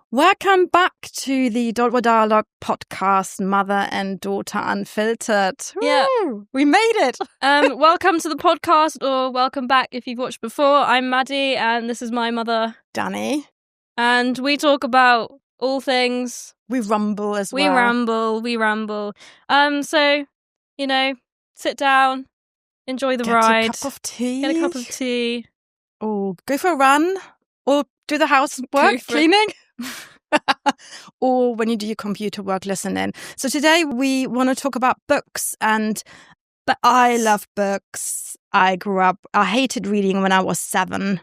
Welcome back to the Dot Dialogue podcast, Mother and Daughter Unfiltered. Yeah. Woo! We made it. Welcome to the podcast, or welcome back if you've watched before. I'm Maddy, and this is my mother, Dani. and we talk about all things. We rumble as We well. We ramble. So, sit down, enjoy the Get ride. a cup of tea. Get a cup of tea. Or go for a run. Or do the housework, for cleaning. Or when you do your computer work, listen in. So today we want to talk about books, but I love books. I hated reading when I was 7.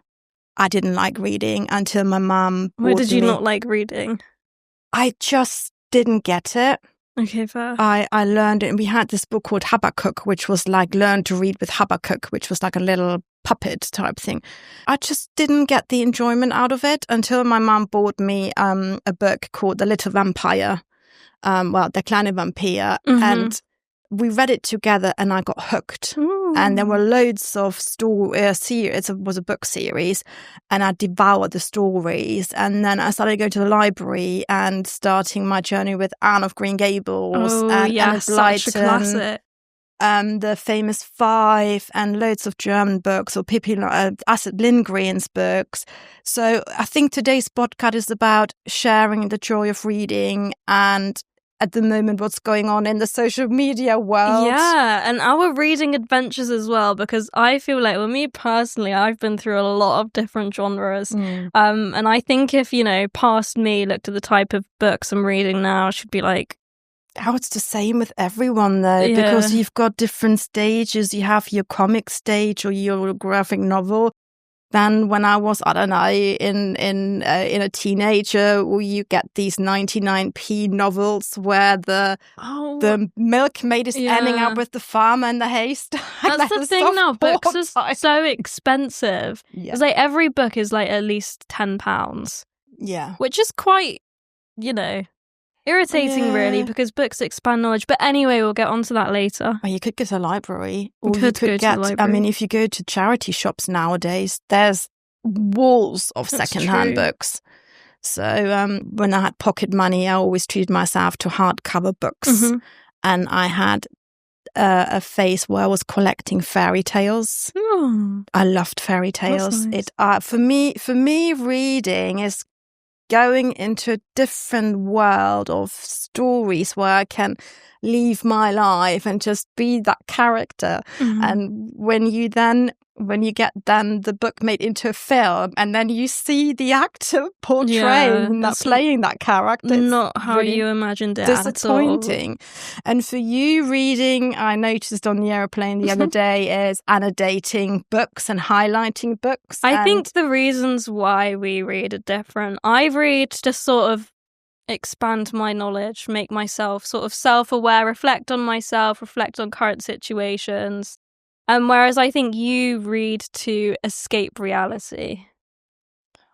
I didn't like reading until my mum bought me. Why did you not like reading? I just didn't get it. Okay, fair. I learned it. We had this book called Habakkuk, which was like Learn to Read with Habakkuk, which was like a little puppet type thing. I just didn't get the enjoyment out of it until my mum bought me a book called The Little Vampire, Der kleine Vampir, and we read it together and I got hooked. Ooh. And there were loads of series. It was a book series, and I devoured the stories. And then I started going to the library and starting my journey with Anne of Green Gables and Enid such a classic. The Famous Five, and loads of German books, or Astrid Lindgren's books. So I think today's podcast is about sharing the joy of reading and at the moment what's going on in the social media world. Yeah, and our reading adventures as well, because I feel like, well, me personally, I've been through a lot of different genres. And I think if, past me looked at the type of books I'm reading now, she'd be like, oh, it's the same with everyone though, because you've got different stages. You have your comic stage or your graphic novel. Then when I was, I don't know, in a teenager, you get these 99p novels where the milkmaid is ending up with the farmer and the haystack. That's the thing now. Books are so expensive. It's like every book is like at least £10. Yeah. Which is quite, irritating, really, because books expand knowledge. But anyway, we'll get onto that later. Well, you could go to a library. Or you could go to the library. I mean, if you go to charity shops nowadays, there's walls of secondhand books. So when I had pocket money, I always treated myself to hardcover books. And I had a phase where I was collecting fairy tales. I loved fairy tales. Nice. For me, reading is going into a different world of stories where I can leave my life and just be that character. And when you get then the book made into a film, and then you see the actor portraying playing that character, not how really you imagined it. disappointing. And for you, reading, I noticed on the airplane the other day, is annotating books and highlighting books. I think the reasons why we read are different. I read to sort of expand my knowledge, make myself sort of self-aware, reflect on myself, reflect on current situations. Whereas I think you read to escape reality.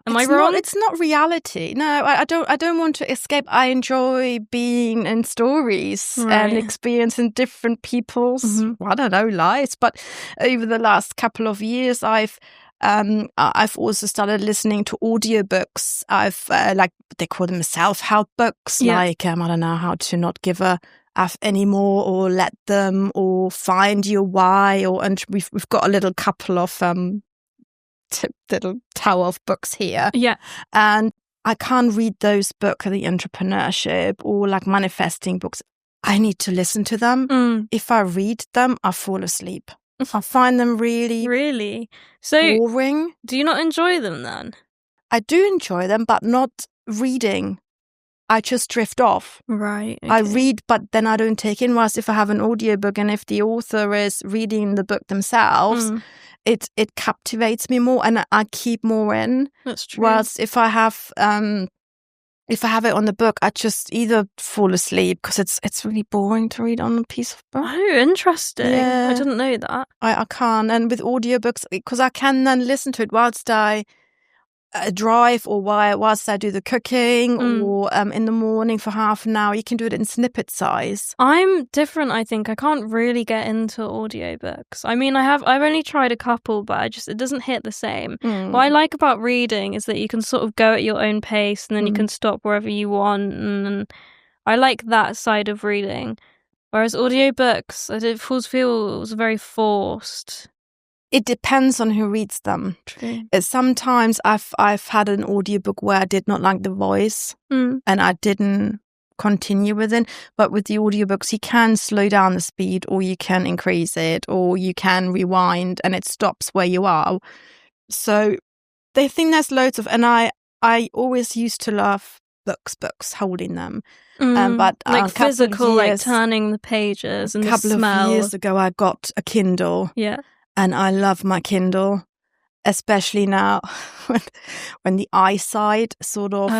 Am I wrong? It's not reality. No, I don't want to escape. I enjoy being in stories and experiencing different people's, I don't know, lives. But over the last couple of years, I've also started listening to audiobooks. I've they call them self-help books, like I don't know, how to not give a F anymore, or let them, or find your why, and we've got a little couple of little tower of books here. Yeah, and I can't read those books, the entrepreneurship or like manifesting books. I need to listen to them. If I read them, I fall asleep. I find them really boring. Do you not enjoy them then? I do enjoy them, but not reading. I just drift off. Right. Okay. I read, but then I don't take in. Whilst if I have an audiobook and if the author is reading the book themselves, it captivates me more and I keep more in. That's true. Whilst if I have it on the book, I just either fall asleep because it's really boring to read on a piece of book. Oh, interesting. Yeah. I didn't know that. I can't. And with audiobooks, because I can then listen to it whilst I drive, or whilst I do the cooking, or in the morning for half an hour. You can do it in snippet size. I'm different, I think. I can't really get into audiobooks. I mean, I've only tried a couple, but it doesn't hit the same. What I like about reading is that you can sort of go at your own pace, and then you can stop wherever you want, and I like that side of reading. Whereas audiobooks, it feels very forced. It depends on who reads them. True. Sometimes I've had an audiobook where I did not like the voice, and I didn't continue with it. But with the audiobooks, you can slow down the speed, or you can increase it, or you can rewind, and it stops where you are. So they think there's loads of, and I always used to love books, holding them. But like physical, like turning the pages and the smell. A couple of years ago, I got a Kindle. Yeah. And I love my Kindle, especially now when the eyesight sort of...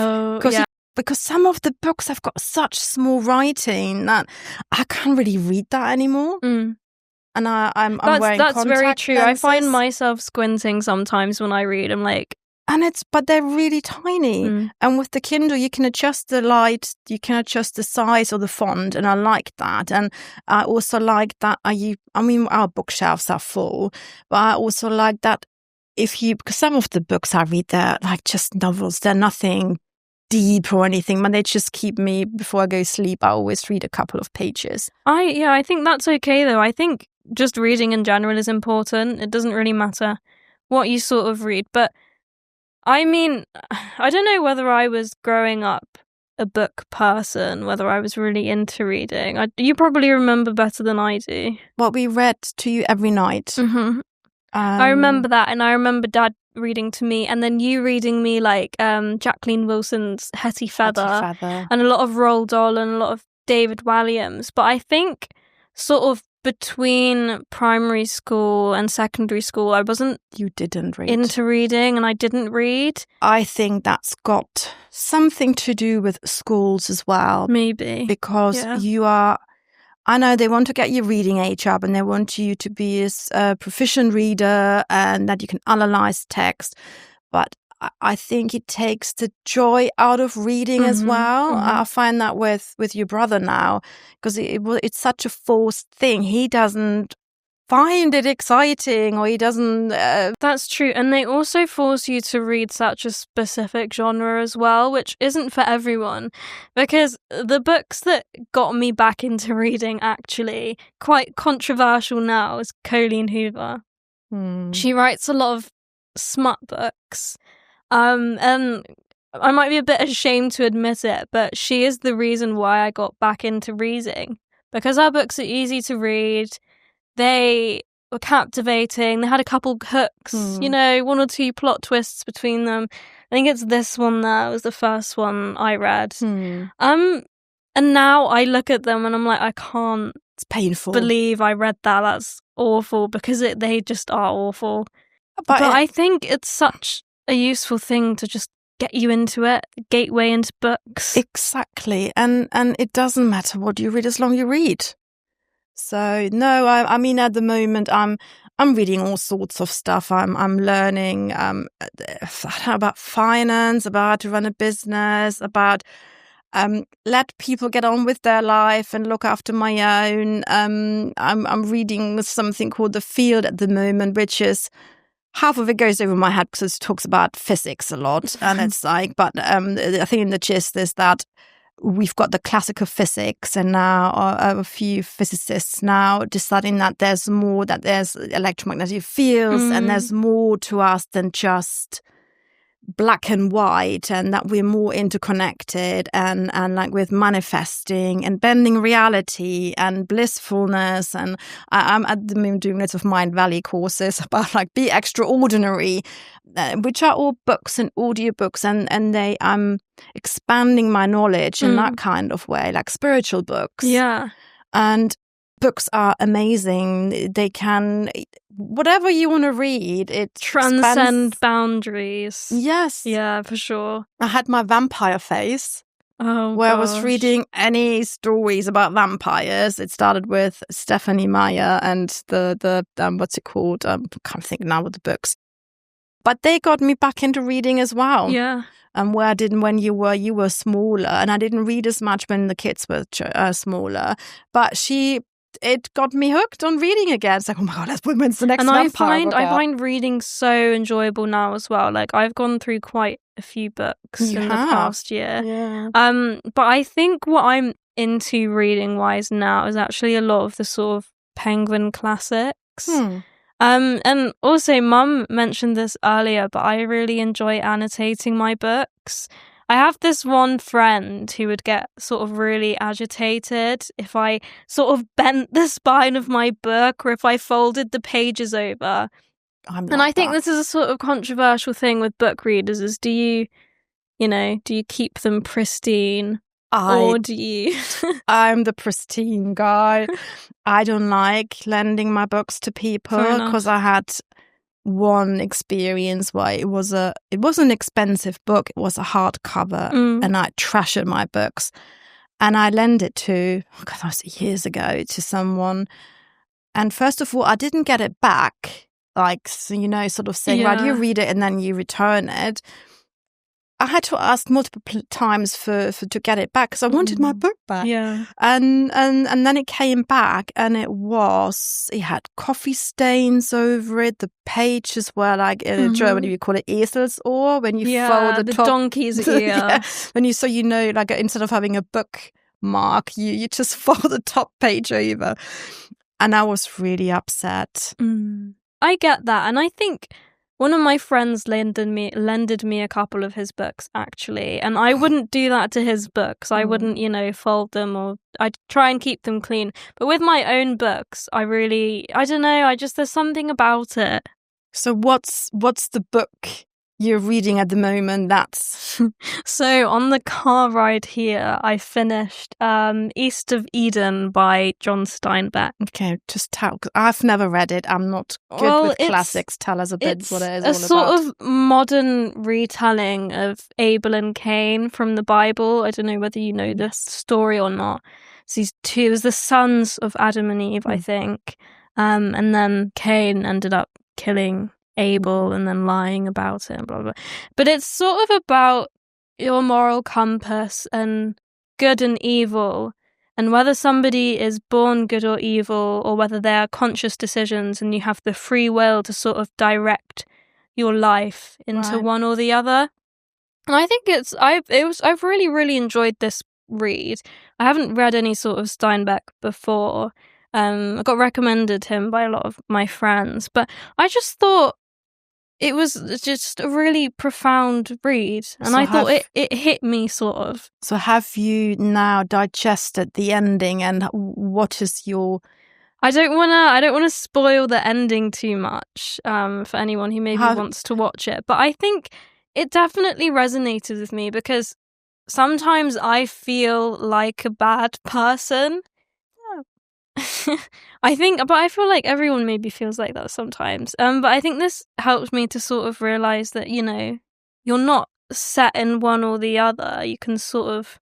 Because some of the books have got such small writing that I can't really read that anymore. And I'm wearing That's very true. lenses. I find myself squinting sometimes when I read. I'm like... But they're really tiny. And with the Kindle, you can adjust the light, you can adjust the size of the font, and I like that. And I also like that our bookshelves are full, but I also like that because some of the books I read, they're like just novels, they're nothing deep or anything, but they just keep me, before I go to sleep, I always read a couple of pages. I think that's okay though. I think just reading in general is important. It doesn't really matter what you sort of read, but I mean, I don't know whether I was growing up a book person, whether I was really into reading. You probably remember better than I do. Well, we read to you every night. I remember that, and I remember Dad reading to me, and then you reading me like Jacqueline Wilson's Hetty Feather, and a lot of Roald Dahl and a lot of David Walliams. But I think sort of between primary school and secondary school, I wasn't into reading, and I didn't read. I think that's got something to do with schools as well. Maybe. Because you are... I know they want to get your reading age up, and they want you to be a proficient reader and that you can analyze text. But I think it takes the joy out of reading as well. I find that with your brother now, because it's such a forced thing. He doesn't find it exciting, or he doesn't... That's true. And they also force you to read such a specific genre as well, which isn't for everyone. Because the books that got me back into reading, actually, quite controversial now, is Colleen Hoover. She writes a lot of smut books. And I might be a bit ashamed to admit it, but she is the reason why I got back into reading. Because her books are easy to read, they were captivating, they had a couple hooks, one or two plot twists between them. I think it's this one there was the first one I read. And now I look at them and I'm like, I can't... It's painful. ...believe I read that. That's awful, because they just are awful. But I think it's such a useful thing to just get you into it, gateway into books. Exactly. And it doesn't matter what you read as long as you read. So no, I mean at the moment I'm reading all sorts of stuff. I'm learning about finance, about how to run a business, about let people get on with their life and look after my own. I'm reading something called The Field at the moment, which is... half of it goes over my head because it talks about physics a lot. And it's like, but I think in the gist is that we've got the classical physics, and now a few physicists now deciding that there's more, that there's electromagnetic fields, and there's more to us than just black and white, and that we're more interconnected, and like with manifesting and bending reality and blissfulness. And I'm at the moment doing lots of Mind Valley courses about like be extraordinary, which are all books and audiobooks, and I'm expanding my knowledge in that kind of way, like spiritual books. Yeah. And books are amazing. They can, whatever you want to read, it transcend boundaries. Yes. Yeah, for sure. I had my vampire phase. Oh, where I was reading any stories about vampires. It started with Stephanie Meyer and the what's it called? I can't think now of the books. But they got me back into reading as well. Yeah. And where I didn't when you were smaller, and I didn't read as much when the kids were smaller. But it got me hooked on reading again. It's like, oh my God, when's the next? And I find reading so enjoyable now as well. Like I've gone through quite a few books in the past year. Yeah. But I think what I'm into reading wise now is actually a lot of the sort of Penguin classics. And also Mum mentioned this earlier, but I really enjoy annotating my books. I have this one friend who would get sort of really agitated if I sort of bent the spine of my book or if I folded the pages over. I think this is a sort of controversial thing with book readers is do you keep them pristine? Or do you? I'm the pristine guy. I don't like lending my books to people because I had one experience where it was an expensive book. It was a hardcover, and I treasured my books. And I lent it to, that was years ago, to someone. And first of all, I didn't get it back. Like, so, sort of saying, right, you read it and then you return it. I had to ask multiple times for to get it back because I wanted my book back. Yeah. And then it came back and it had coffee stains over it. The pages were like in German you call it Eselsohr when you fold the top. Donkey's ear. Yeah. When like instead of having a bookmark, you just fold the top page over. And I was really upset. I get that, and I think one of my friends lended me a couple of his books, actually, and I wouldn't do that to his books. I wouldn't, fold them, or I'd try and keep them clean. But with my own books, I don't know, there's something about it. So what's the book you're reading at the moment? That's so on the car ride here, I finished East of Eden by John Steinbeck. Okay, just tell, because I've never read it. I'm not good with classics. Tell us a bit what it is all about. It's a sort of modern retelling of Abel and Cain from the Bible. I don't know whether you know this story or not. So these two, it was the sons of Adam and Eve, I think, and then Cain ended up killing Abel and then lying about it and blah, blah, blah. But it's sort of about your moral compass and good and evil, and whether somebody is born good or evil, or whether they are conscious decisions and you have the free will to sort of direct your life into one or the other. And I think I've really, really enjoyed this read. I haven't read any sort of Steinbeck before. I got recommended him by a lot of my friends, but I just thought it was just a really profound read, and I thought it hit me sort of. So have you now digested the ending, and what is your... I don't want to spoil the ending too much for anyone who maybe wants to watch it, but I think it definitely resonated with me because sometimes I feel like a bad person. I feel like everyone maybe feels like that sometimes. But I think this helps me to sort of realize that, you're not set in one or the other. You can sort of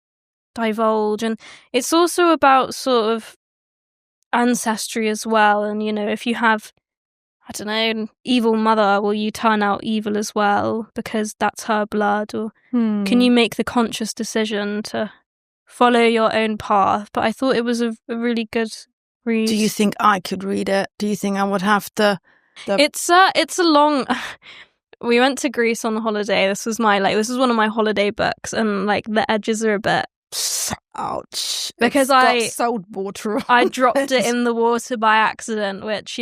divulge, and it's also about sort of ancestry as well. And, if you have, I don't know, an evil mother, will you turn out evil as well because that's her blood? Or can you make the conscious decision to follow your own path? But I thought it was a really good read. Do you think I could read it? Do you think I would have the... It's a long... We went to Greece on holiday. This was one of my holiday books, and the edges are a bit... Ouch. Because salt water on I dropped it in the water by accident, which,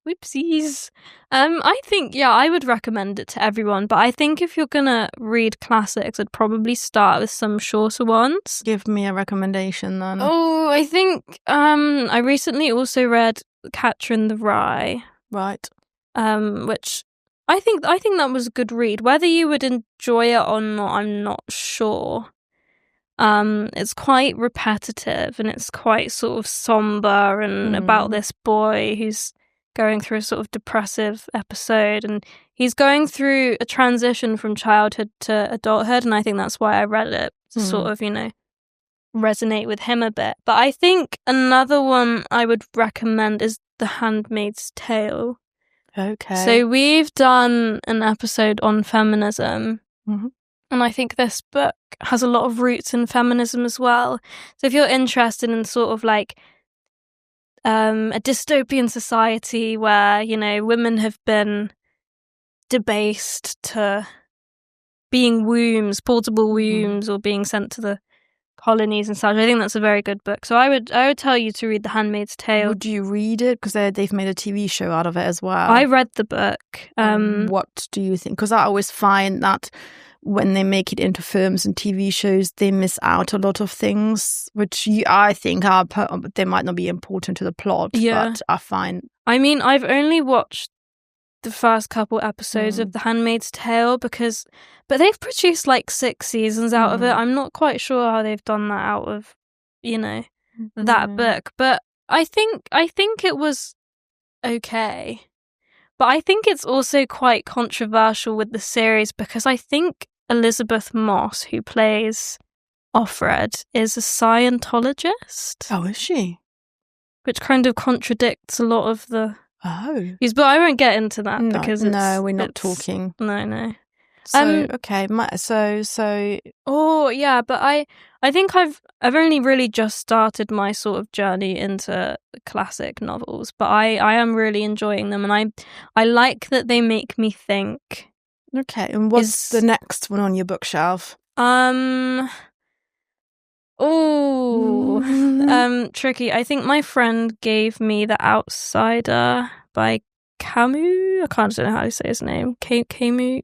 whoopsies. I think, I would recommend it to everyone, but I think if you're gonna read classics, I'd probably start with some shorter ones. Give me a recommendation then. Oh, I think I recently also read Catcher in the Rye. Right. Which I think that was a good read. Whether you would enjoy it or not, I'm not sure. It's quite repetitive, and it's quite sort of somber, and about this boy who's going through a sort of depressive episode, and he's going through a transition from childhood to adulthood, and I think that's why I read it, to sort of, resonate with him a bit. But I think another one I would recommend is The Handmaid's Tale. Okay. So we've done an episode on feminism. Mm-hmm. And I think this book has a lot of roots in feminism as well. So if you're interested in sort of like a dystopian society where, you know, women have been debased to being wombs, portable wombs, or being sent to the colonies and such, I think that's a very good book. So I would tell you to read The Handmaid's Tale. Would you read it? Because they've made a TV show out of it as well. I read the book. What do you think? Because I always find that when they make it into films and TV shows, they miss out a lot of things, which I think they might not be important to the plot. Yeah. But I find... I mean, I've only watched the first couple episodes of The Handmaid's Tale but they've produced like 6 seasons out of it. I'm not quite sure how they've done that out of, you know, that book. But I think it was okay. But I think it's also quite controversial with the series because I think Elizabeth Moss, who plays Offred, is a Scientologist. Oh, is she? Which kind of contradicts a lot of the... Oh. But I won't get into that because we're not talking. No. So, okay. So... Oh, yeah, but I think I've only really just started my sort of journey into classic novels, but I am really enjoying them, and I like that they make me think. Okay, and what's the next one on your bookshelf? Tricky. I think my friend gave me The Outsider by Camus. I can't know how to say his name. Camus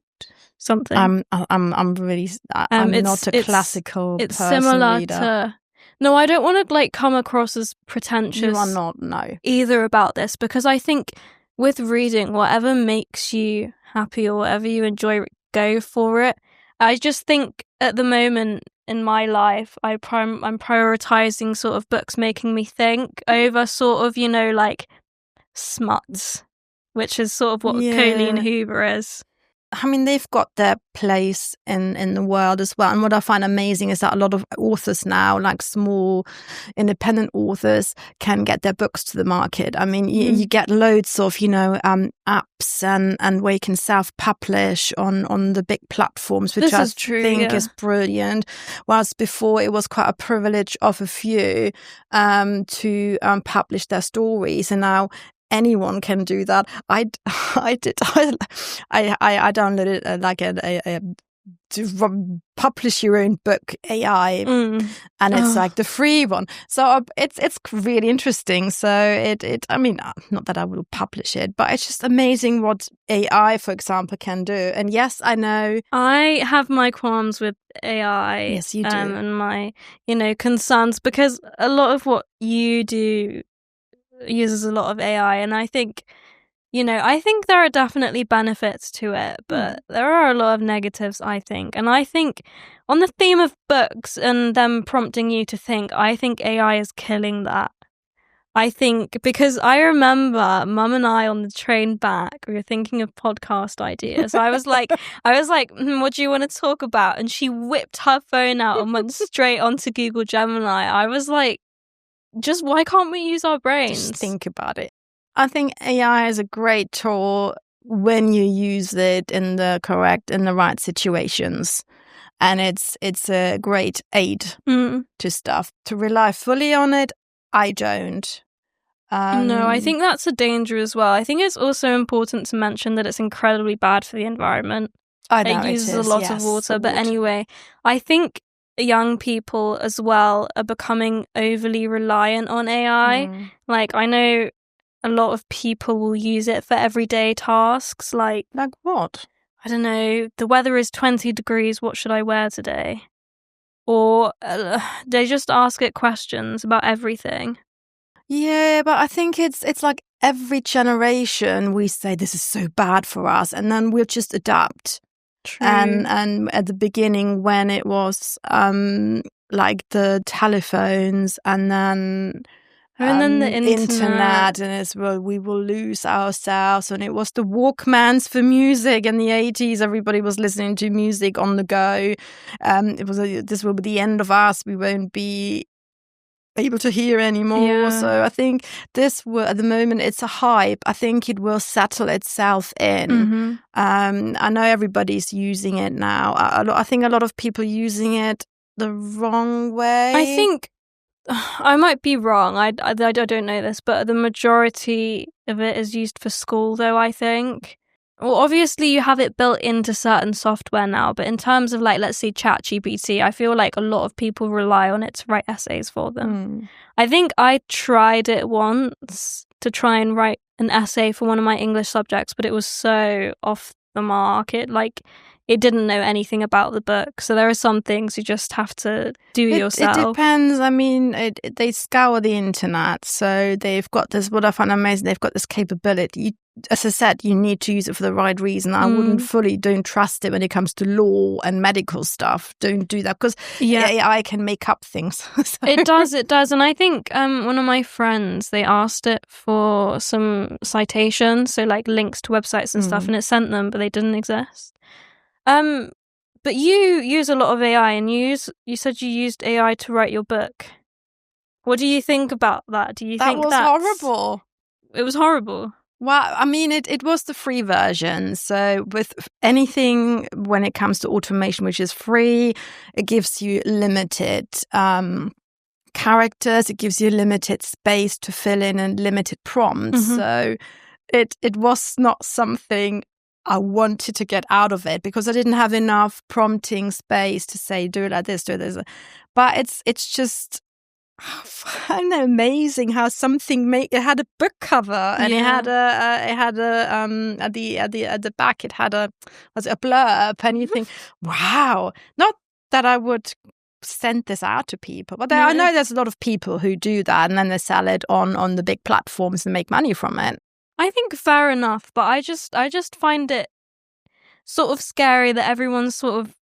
something. I'm not a classical it's person similar reader. to... No, I don't want to like come across as pretentious. You are not, no. Either about this, because I think with reading, whatever makes you happy or whatever you enjoy, go for it. I just think at the moment in my life, I'm prioritizing sort of books making me think over sort of, you know, like smuts, which is sort of what Colleen Hoover is. I mean, they've got their place in the world as well. And what I find amazing is that a lot of authors now, like small independent authors, can get their books to the market. I mean, you get loads of, you know, apps and where you can self-publish on the big platforms, which I think is brilliant. Whilst before it was quite a privilege of a few to publish their stories. And now anyone can do that. I downloaded like a to publish your own book AI, and it's like the free one. So it's really interesting. So I mean, not that I will publish it, but it's just amazing what AI, for example, can do. And yes, I know I have my qualms with AI. Yes, you do, and my concerns, because a lot of what you do uses a lot of AI, and I think there are definitely benefits to it, but there are a lot of negatives, I think. And I think on the theme of books and them prompting you to think, I think AI is killing that. I think, because I remember Mum and I on the train back, we were thinking of podcast ideas. I was like, what do you want to talk about? And she whipped her phone out and went straight onto Google Gemini. I was like, just why can't we use our brains? Just think about it. I think AI is a great tool when you use it in the right situations. And it's a great aid to stuff. To rely fully on it, I don't. No, I think that's a danger as well. I think it's also important to mention that it's incredibly bad for the environment. I know it uses a lot of water. But anyway, I think young people as well are becoming overly reliant on AI. Like, I know a lot of people will use it for everyday tasks. Like what? I don't know, the weather is 20 degrees, what should I wear today? Or they just ask it questions about everything. Yeah, but I think it's like every generation we say this is so bad for us, and then we'll just adapt. True. And at the beginning, when it was like the telephones and then the internet, and we will lose ourselves. And it was the Walkmans for music in the 80s. Everybody was listening to music on the go. This will be the end of us. We won't be able to hear anymore. So I think this will, at the moment, it's a hype. I think it will settle itself in. I know everybody's using it now. I think a lot of people using it the wrong way. I think I might be wrong. I don't know this, but the majority of it is used for school, though, I think. Well, obviously you have it built into certain software now, but in terms of, like, let's say ChatGPT, I feel like a lot of people rely on it to write essays for them. I think I tried it once to try and write an essay for one of my English subjects, but it was so off the mark. It didn't know anything about the book. So there are some things you just have to do yourself. It depends. I mean, they scour the internet. So they've got this, what I find amazing, they've got this capability. As I said, you need to use it for the right reason. I don't trust it when it comes to law and medical stuff. Don't do that, because AI can make up things. So. It does. And I think one of my friends, they asked it for some citations, so like links to websites and stuff, and it sent them, but they didn't exist. But you use a lot of AI, and you said you used AI to write your book. What do you think about that? Do you think that was horrible? It was horrible. Well, I mean, it was the free version. So with anything when it comes to automation, which is free, it gives you limited characters, it gives you limited space to fill in and limited prompts. So it was not something I wanted to get out of it, because I didn't have enough prompting space to say, do it like this, do it this. But it's just, I find it amazing how something it had a book cover, and it had at the back it had a blurb, and you think, wow, not that I would send this out to people, but I know there's a lot of people who do that, and then they sell it on the big platforms and make money from it. I think fair enough, but I just find it sort of scary that everyone's sort of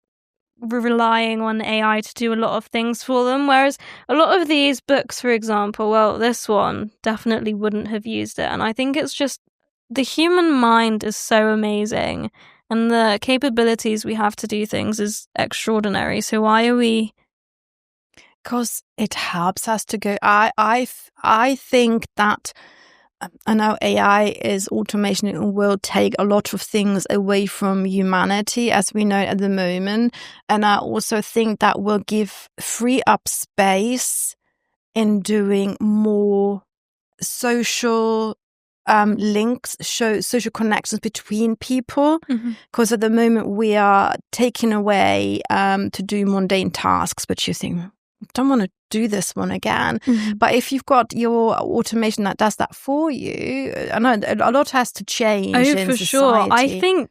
relying on AI to do a lot of things for them, whereas a lot of these books, for example, well, this one definitely wouldn't have used it. And I think it's just the human mind is so amazing, and the capabilities we have to do things is extraordinary. So why are we? Because it helps us to go. I think that. I know AI is automation. It will take a lot of things away from humanity as we know it at the moment. And I also think that will free up space in doing more social links, social connections between people. Because at the moment we are taken away to do mundane tasks, but you think, I don't want to do this one again. But if you've got your automation that does that for you, I know a lot has to change in for society. Sure.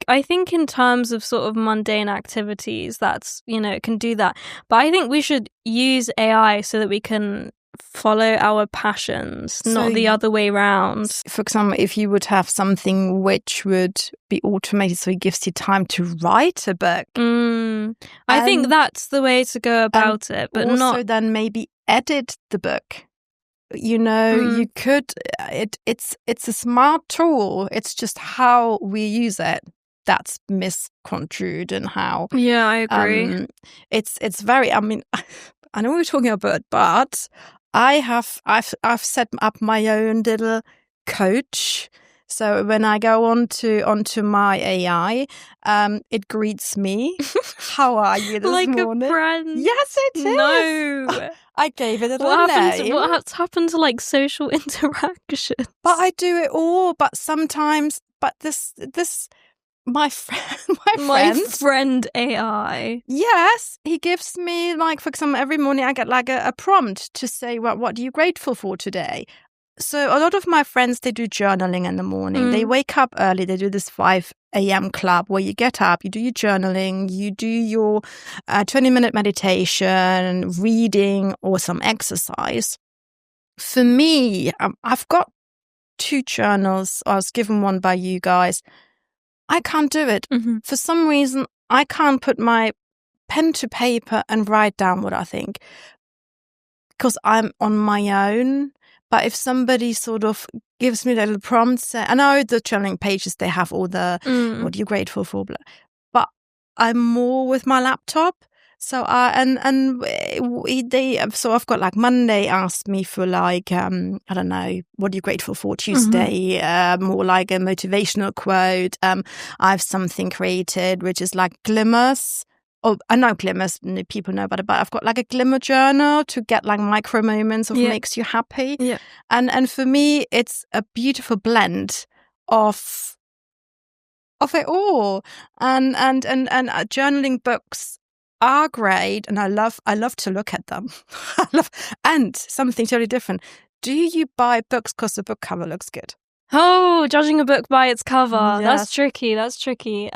I think in terms of sort of mundane activities, that's, it can do that. But I think we should use AI so that we can follow our passions, not the other way around. For example, if you would have something which would be automated so it gives you time to write a book. I think that's the way to go about it, but also then maybe edit the book. You could, it's a smart tool. It's just how we use it that's misconstrued, and how. Yeah, I agree. It's very, I mean, I know we're talking about, but I've set up my own little coach. So when I go onto my AI, it greets me. How are you this morning? Like a friend? Yes, it is. No. I gave it a little name. What's happened to like social interaction? But I do it all. But sometimes, this. My friend AI. Yes, he gives me, like, for example, every morning I get like a prompt to say, what are you grateful for today? So a lot of my friends, they do journaling in the morning. They wake up early. They do this 5 a.m. club where you get up, you do your journaling, you do your 20-minute meditation, reading, or some exercise. For me, I've got 2 journals. I was given one by you guys. I can't do it. For some reason, I can't put my pen to paper and write down what I think, because I'm on my own. But if somebody sort of gives me little prompts, I know the journaling pages, they have all the what are you grateful for, but I'm more with my laptop. So so I've got like Monday asked me for like I don't know, what are you grateful for? Tuesday, more like a motivational quote. I have something created which is like glimmers. Oh, I know glimmers, people know about it, but I've got like a glimmer journal to get like micro moments of makes you happy. Yeah. And for me, it's a beautiful blend of it all. And journaling books are great, and I love to look at them. And something totally different. Do you buy books because the book cover looks good? Oh, judging a book by its cover. Yes. That's tricky.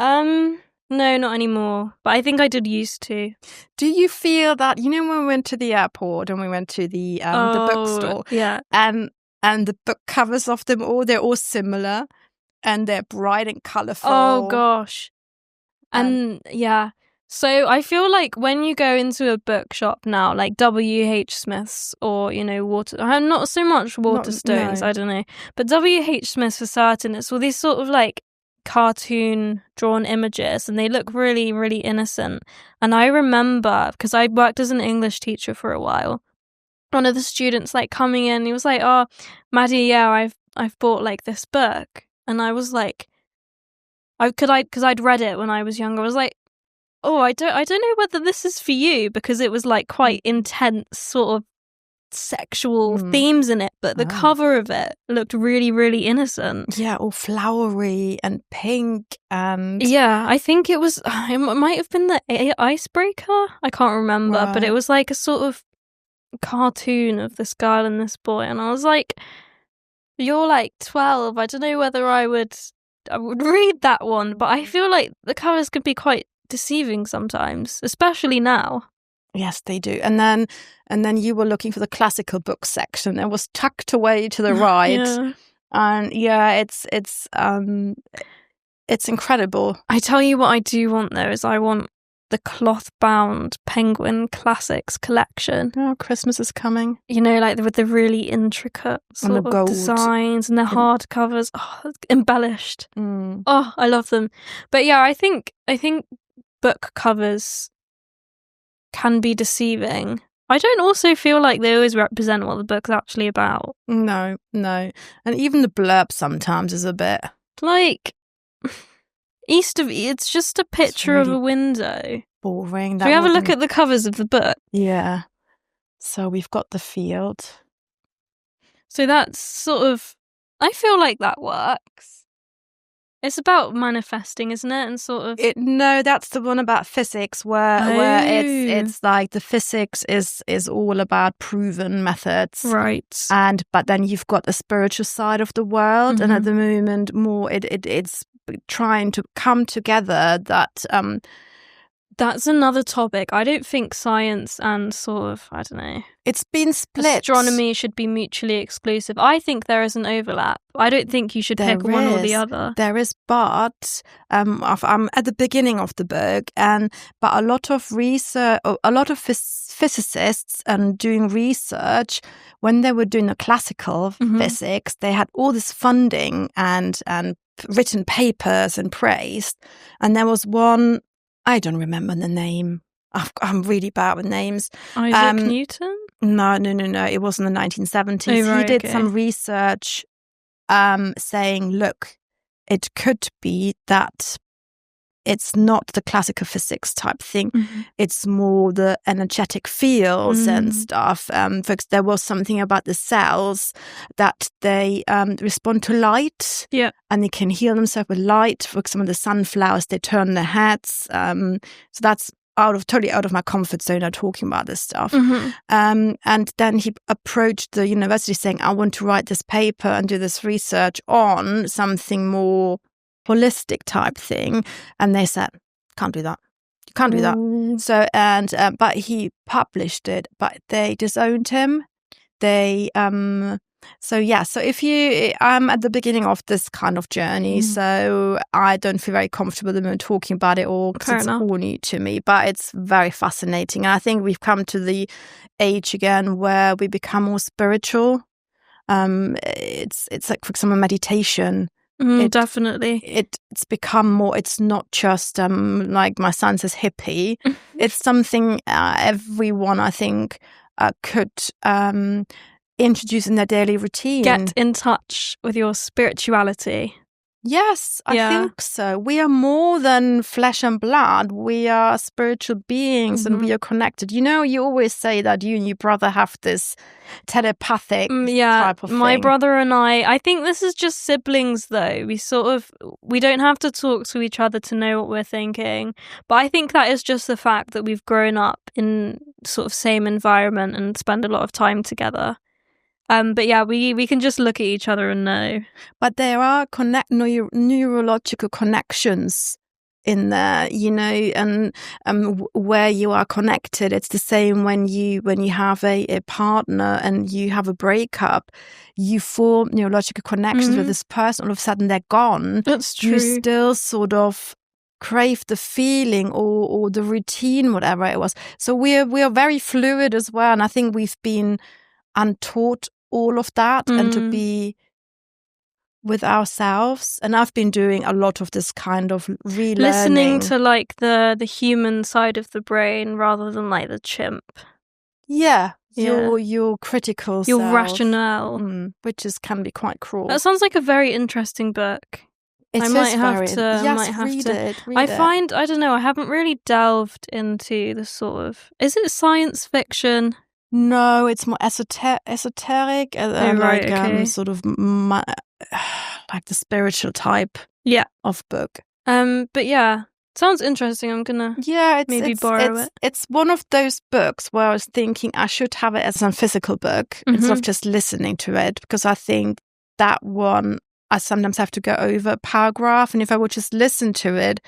No, not anymore. But I think I did used to. Do you feel that, when we went to the airport and we went to the bookstore, and the book covers of them all, they're all similar and they're bright and colourful. Oh gosh. And yeah. So I feel like when you go into a bookshop now, like W.H. Smith's or, not so much Waterstones, I don't know. But W.H. Smith's for certain, it's all these sort of like cartoon drawn images and they look really, really innocent. And I remember, because I worked as an English teacher for a while, one of the students like coming in, he was like, "Oh, Maddy, I've bought like this book." And I was like, because I'd read it when I was younger, I was like, "Oh, I don't know whether this is for you," because it was like quite intense sort of sexual themes in it, but the cover of it looked really, really innocent. Yeah, all flowery and pink and... Yeah, I think it might have been the Icebreaker. I can't remember, but it was like a sort of cartoon of this girl and this boy, and I was like, "You're like 12. I don't know whether I would read that one," but I feel like the covers can be quite deceiving sometimes, especially now. Yes, they do. And then you were looking for the classical book section. It was tucked away to the right. Yeah. And it's incredible. I tell you what I do want though is I want the cloth-bound Penguin Classics collection. Oh, Christmas is coming. Like with the really intricate sort of gold designs and the hardcovers. Oh, embellished. Oh, I love them. But yeah, I think book covers can be deceiving. I don't also feel like they always represent what the book's actually about. No. And even the blurb sometimes is a bit... like... it's just a picture really of a window. Boring. Do we have a look at the covers of the book? Yeah. So we've got the field. So that's sort of... I feel like that works. It's about manifesting, isn't it? And sort of... No, that's the one about physics where it's like the physics is all about proven methods. Right. But then you've got the spiritual side of the world, and at the moment more it's trying to come together that... That's another topic. I don't think science and sort of, I don't know... It's been split. Astronomy should be mutually exclusive. I think there is an overlap. I don't think you should pick one or the other. There is, but I'm at the beginning of the book, but a lot of research, a lot of physicists doing research, when they were doing the classical physics, they had all this funding and written papers and praised. And there was one, I don't remember the name. I'm really bad with names. Isaac Newton? No. It was in the 1970s. Oh, right, he did some research saying, look, it could be that it's not the classical physics type thing. It's more the energetic fields and stuff. Because there was something about the cells that they respond to light. Yeah. And they can heal themselves with light. For some of the sunflowers, they turn their heads. So that's totally out of my comfort zone talking about this stuff. And then he approached the university saying, I want to write this paper and do this research on something more holistic type thing. And they said, can't do that. You can't do that. So, but he published it, but they disowned him. So if I'm at the beginning of this kind of journey, so I don't feel very comfortable with talking about it all because it's all new to me, but it's very fascinating. And I think we've come to the age again where we become more spiritual. It's like, for example, meditation. Definitely. It's become more, it's not just, like my son says, hippie. It's something everyone, I think, could introduce in their daily routine. Get in touch with your spirituality. Yes, I think so. We are more than flesh and blood. We are spiritual beings and we are connected. You know, you always say that you and your brother have this telepathic type of thing. My brother and I think this is just siblings though. We don't have to talk to each other to know what we're thinking. But I think that is just the fact that we've grown up in sort of same environment and spend a lot of time together. But yeah, we can just look at each other and know. But there are neurological connections in there, you know, and where you are connected. It's the same when you have a partner and you have a breakup. You form neurological connections with this person. All of a sudden, they're gone. That's true. You still sort of crave the feeling or the routine, whatever it was. So we are very fluid as well, and I think we've been untaught all of that and to be with ourselves. And I've been doing a lot of this kind of relearning. Listening to like the human side of the brain rather than like the chimp. Yeah. Your critical your self. Rationale. Which can be quite cruel. That sounds like a very interesting book. I might have to read it. I don't know, I haven't really delved into the sort of, is it science fiction? No, it's more esoteric, sort of like the spiritual type of book. But yeah, sounds interesting. I'm gonna maybe borrow it. It's one of those books where I was thinking I should have it as a physical book instead of just listening to it, because I think that one I sometimes have to go over a paragraph, and if I would just listen to it,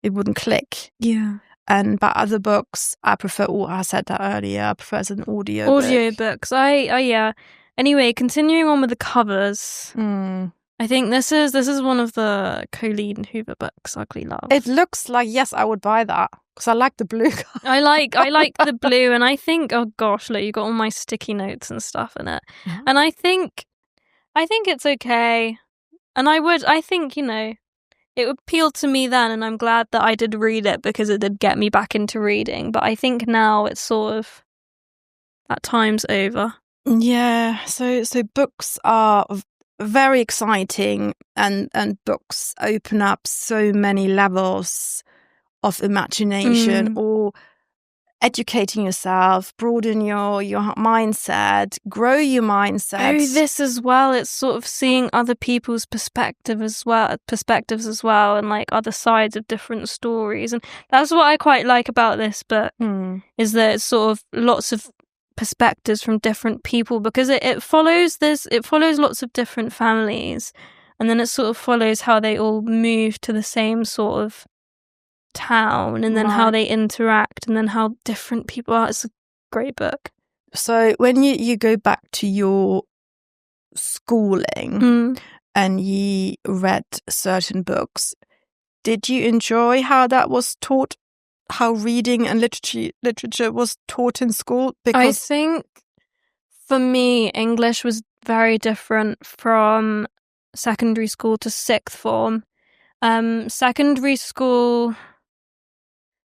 it wouldn't click. Yeah. And but other books, I prefer. I said that earlier. I prefer as an audio. Audiobooks. I. Anyway, continuing on with the covers. I think this is one of the Colleen Hoover books. Ugly Love. It looks like, yes, I would buy that because I like the blue. I like the blue, and I think, oh gosh, look, you got all my sticky notes and stuff in it, and I think it's okay, and I think, you know, it appealed to me then, and I'm glad that I did read it because it did get me back into reading. But I think now it's sort of that time's over. Yeah, so books are very exciting, and books open up so many levels of imagination or educating yourself, broaden your mindset, grow your mindset. Oh, this as well. It's sort of seeing other people's perspectives as well, and like other sides of different stories. And that's what I quite like about this book, is that it's sort of lots of perspectives from different people, because it follows lots of different families, and then it sort of follows how they all move to the same sort of town, and then how they interact, and then how different people are. It's a great book. So when you go back to your schooling and you read certain books, did you enjoy how that was taught, how reading and literature was taught in school? Because I think for me, English was very different from secondary school to sixth form. Secondary school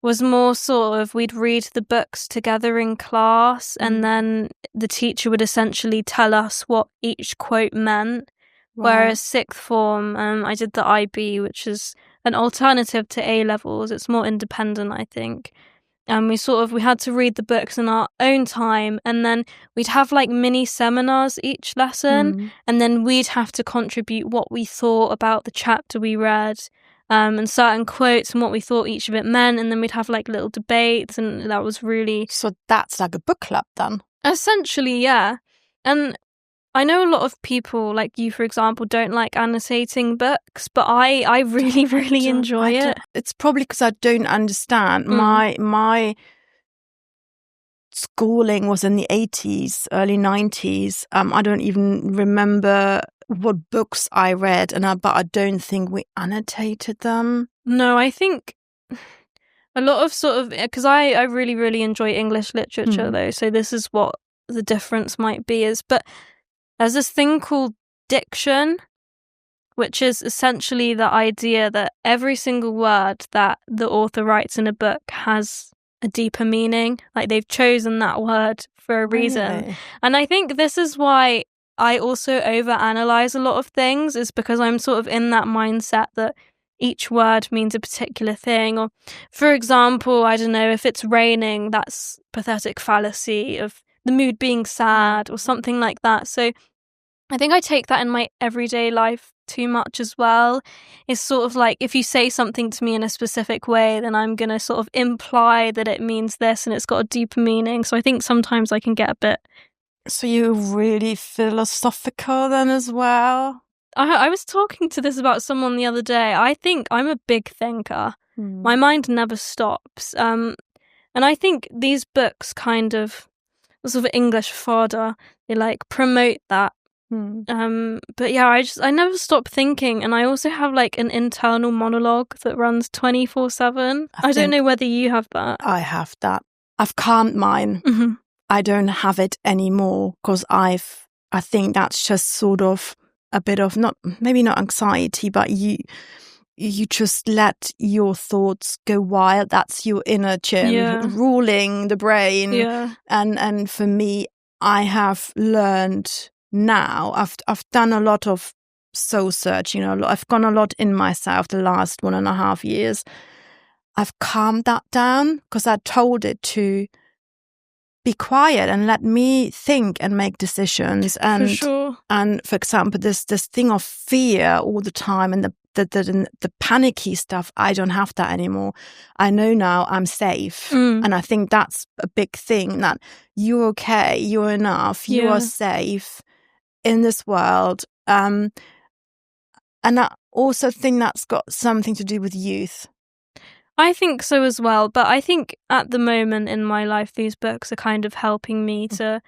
was more sort of, we'd read the books together in class, and then the teacher would essentially tell us what each quote meant. Whereas sixth form, I did the IB, which is an alternative to A-levels. It's more independent, I think. And we had to read the books in our own time, and then we'd have like mini seminars each lesson, and then we'd have to contribute what we thought about the chapter we read, and certain quotes and what we thought each of it meant, and then we'd have like little debates, and that was really... So that's like a book club then? Essentially, yeah. And I know a lot of people, like you, for example, don't like annotating books, but I really, really enjoy it. It's probably because I don't understand. My schooling was in the 80s, early 90s. I don't even remember what books I read, but I don't think we annotated them. No, I think a lot of sort of, because I really, really enjoy English literature though, so this is what the difference might be is, but there's this thing called diction, which is essentially the idea that every single word that the author writes in a book has a deeper meaning. Like, they've chosen that word for a reason. Really? And I think this is why I also overanalyze a lot of things, is because I'm sort of in that mindset that each word means a particular thing. Or, for example, I don't know, if it's raining, that's pathetic fallacy of the mood being sad or something like that. So I think I take that in my everyday life too much as well. It's sort of like, if you say something to me in a specific way, then I'm going to sort of imply that it means this and it's got a deeper meaning. So I think sometimes I can get a bit... So you're really philosophical then as well? I was talking to this about someone the other day. I think I'm a big thinker. My mind never stops. And I think these books kind of, sort of English fodder, they like promote that. But yeah, I never stop thinking, and I also have like an internal monologue that runs 24/7. I don't know whether you have that. I have that. I've calmed mine. I don't have it anymore because I think that's just sort of a bit of maybe not anxiety, but you just let your thoughts go wild. That's your inner Jim ruling the brain. Yeah. And for me, I have learned now. I've done a lot of soul searching. I've gone a lot in myself the last 1.5 years. I've calmed that down because I told it to be quiet and let me think and make decisions. And for sure. And for example, this thing of fear all the time and the panicky stuff, I don't have that anymore. I know now I'm safe. And I think that's a big thing, that you're okay, you're enough, you are safe in this world. And I also think that's got something to do with youth. I think so as well, but I think at the moment in my life, these books are kind of helping me to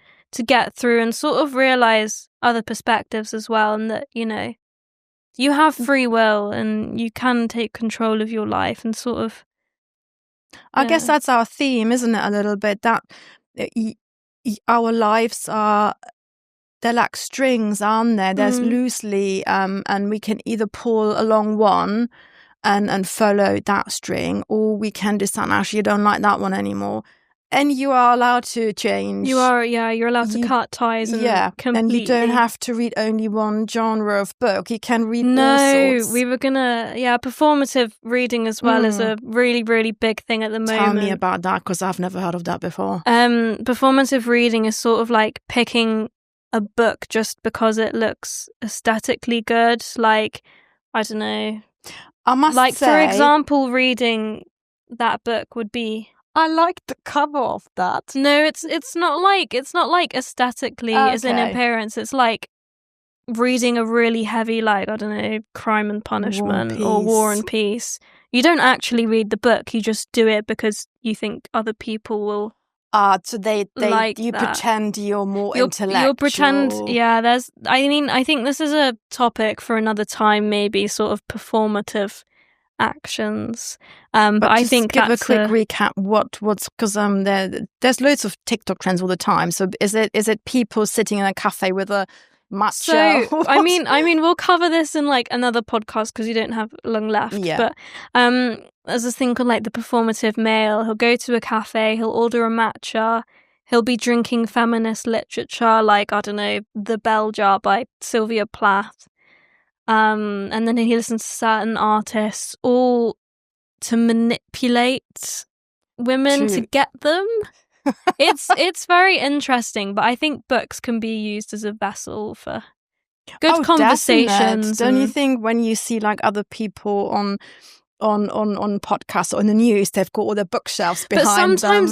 get through and sort of realize other perspectives as well, and that, you have free will and you can take control of your life and sort of... I guess that's our theme, isn't it, a little bit, that our lives they're like strings, aren't there? There's loosely, and we can either pull along one and follow that string, or we can decide, actually, you don't like that one anymore. And you are allowed to change. You're allowed to cut ties and completely... And you don't have to read only one genre of book. You can read all sorts. No, we were gonna... Yeah, performative reading as well is a really, really big thing at the moment. Tell me about that, because I've never heard of that before. Performative reading is sort of like picking a book just because it looks aesthetically good. Like, I don't know... I must say, for example, reading that book would be... I like the cover of that. No, it's not like aesthetically as in appearance. It's like reading a really heavy, like, I don't know, Crime and Punishment or War and Peace. You don't actually read the book. You just do it because you think other people will... so you that. pretend you're more intellectual. You'll pretend, I think this is a topic for another time, maybe, sort of performative actions. But I think give a quick recap. What's because there's loads of TikTok trends all the time. So is it people sitting in a cafe with a matcha? So I mean, we'll cover this in like another podcast because you don't have long left. Yeah. But there's this thing called like the performative male. He'll go to a cafe, he'll order a matcha, he'll be drinking feminist literature like, I don't know, The Bell Jar by Sylvia Plath. And then he listens to certain artists, all to manipulate women to get them. It's very interesting, but I think books can be used as a vessel for good conversations. Don't you think when you see like other people on podcasts or in the news, they've got all their bookshelves behind them?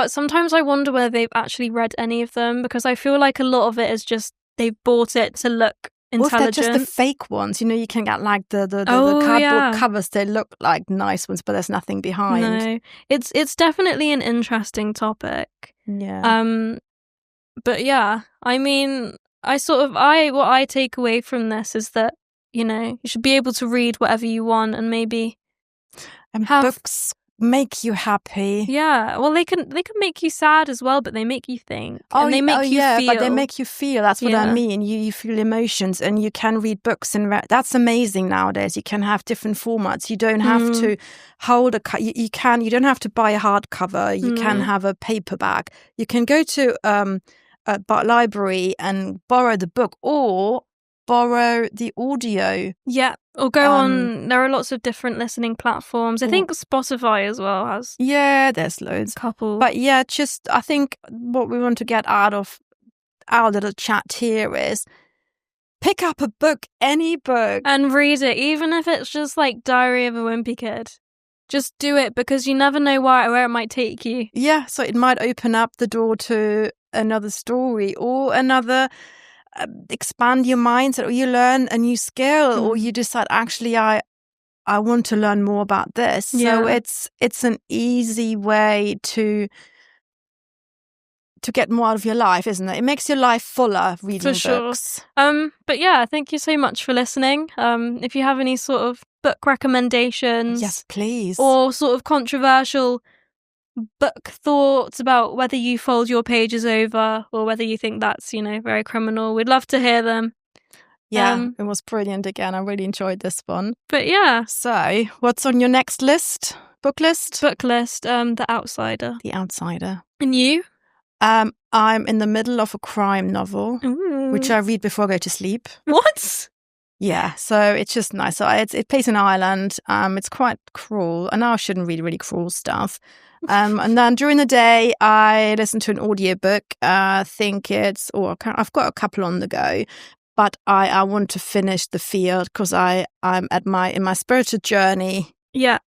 Sometimes I wonder whether they've actually read any of them, because I feel like a lot of it is just they've bought it to look intelligent. Or if they're just the fake ones, you can get like the cardboard covers. They look like nice ones, but there's nothing behind. No, it's definitely an interesting topic. Yeah. But yeah, I mean, what I take away from this is that you should be able to read whatever you want, and maybe books make you happy. Yeah, well, they can make you sad as well, but they make you think. And they make you feel. But they make you feel. That's what I mean. You feel emotions, and you can read books, and that's amazing nowadays. You can have different formats. You don't have to hold you don't have to buy a hardcover. You can have a paperback. You can go to a library and borrow the book, or borrow the audio. Yeah, or go on. There are lots of different listening platforms. I think Spotify as well has. Yeah, there's loads. A couple. But yeah, I think what we want to get out of our little chat here is pick up a book, any book, and read it, even if it's just like Diary of a Wimpy Kid. Just do it, because you never know where it might take you. Yeah, so it might open up the door to another story or another. Expand your mindset, or you learn a new skill, or you decide, actually I want to learn more about this. So it's an easy way to get more out of your life, isn't it? It makes your life fuller, reading books. But yeah, thank you so much for listening. If you have any sort of book recommendations, yes, please, or sort of controversial book thoughts about whether you fold your pages over or whether you think that's, very criminal, we'd love to hear them. Yeah, it was brilliant again. I really enjoyed this one. But yeah. So, what's on your next list? Book list? Book list, The Outsider. The Outsider. And you? I'm in the middle of a crime novel, which I read before I go to sleep. What? Yeah, so it's just nice. So it plays in Ireland. It's quite cruel. And I shouldn't read really cruel stuff. And then during the day, I listen to an audiobook. I've got a couple on the go, but I want to finish The Field, because I'm in my spiritual journey. Yeah,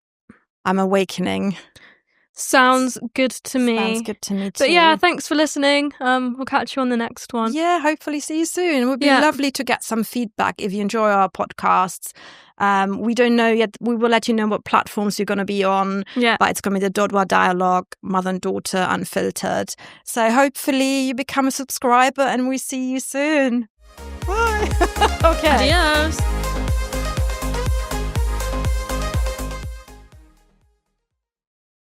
I'm awakening. Sounds good to me. Sounds good to me too. But yeah, thanks for listening. We'll catch you on the next one. Yeah, hopefully see you soon. It would be lovely to get some feedback if you enjoy our podcasts. We don't know yet. We will let you know what platforms you're going to be on. Yeah. But it's going to be the Dodwa Dialogue, Mother and Daughter Unfiltered. So hopefully you become a subscriber, and we see you soon. Bye. Okay. Adios.